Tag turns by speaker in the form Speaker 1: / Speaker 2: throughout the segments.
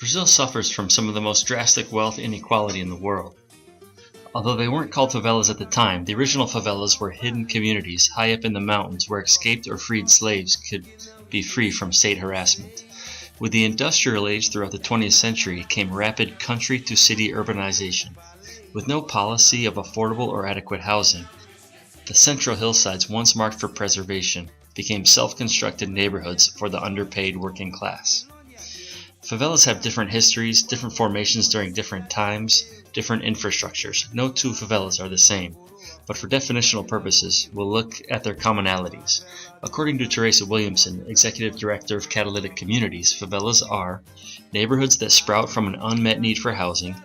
Speaker 1: Brazil suffers from some of the most drastic wealth inequality in the world. Although they weren't called favelas at the time, the original favelas were hidden communities high up in the mountains where escaped or freed slaves could be free from state harassment. With the industrial age throughout the 20th century came rapid country-to-city urbanization. With no policy of affordable or adequate housing, the central hillsides, once marked for preservation, became self-constructed neighborhoods for the underpaid working class. Favelas have different histories, different formations during different times, different infrastructures. No two favelas are the same, but for definitional purposes, we'll look at their commonalities. According to Teresa Williamson, Executive Director of Catalytic Communities, favelas are neighborhoods that sprout from an unmet need for housing,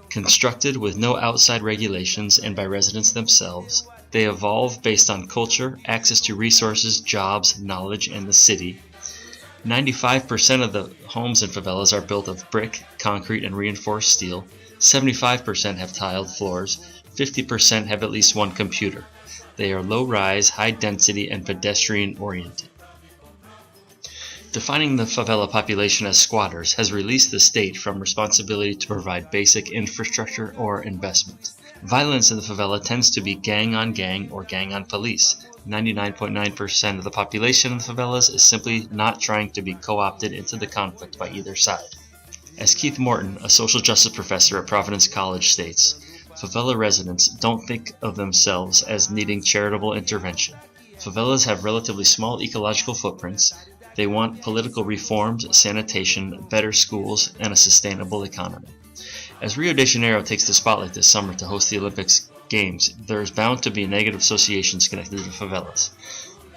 Speaker 1: constructed with no outside regulations and by residents themselves. They evolve based on culture, access to resources, jobs, knowledge, and the city. 95% of the homes in favelas are built of brick, concrete, and reinforced steel. 75% have tiled floors. 50% have at least one computer. They are low-rise, high-density, and pedestrian-oriented. Defining the favela population as squatters has released the state from responsibility to provide basic infrastructure or investment. Violence in the favela tends to be gang-on-gang or gang-on-police. 99.9% of the population in the favelas is simply not trying to be co-opted into the conflict by either side. As Keith Morton, a social justice professor at Providence College, states, favela residents don't think of themselves as needing charitable intervention. Favelas have relatively small ecological footprints. They want political reforms, sanitation, better schools, and a sustainable economy. As Rio de Janeiro takes the spotlight this summer to host the Olympic Games, there is bound to be negative associations connected to favelas.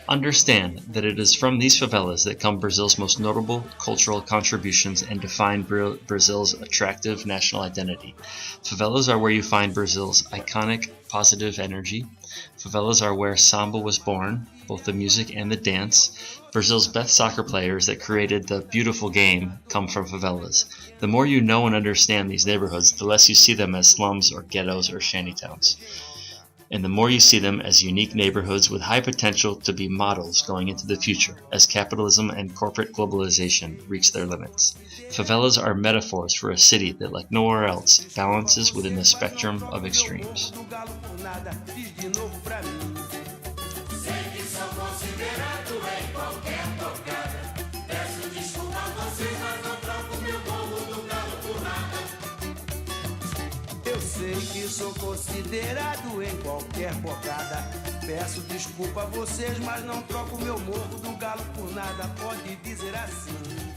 Speaker 1: Understand that it is from these favelas that come Brazil's most notable cultural contributions and define Brazil's attractive national identity. Favelas are where you find Brazil's iconic positive energy. Favelas are where samba was born, both the music and the dance. Brazil's best soccer players that created the beautiful game come from favelas. The more you know and understand these neighborhoods, the less you see them as slums or ghettos or shantytowns. And the more you see them as unique neighborhoods with high potential to be models going into the future as capitalism and corporate globalization reach their limits. Favelas are metaphors for a city that, like nowhere else, balances within the spectrum of extremes.
Speaker 2: Sei que sou considerado em qualquer bocada. Peço desculpa a vocês, mas não troco meu morro do galo por nada. Pode dizer assim.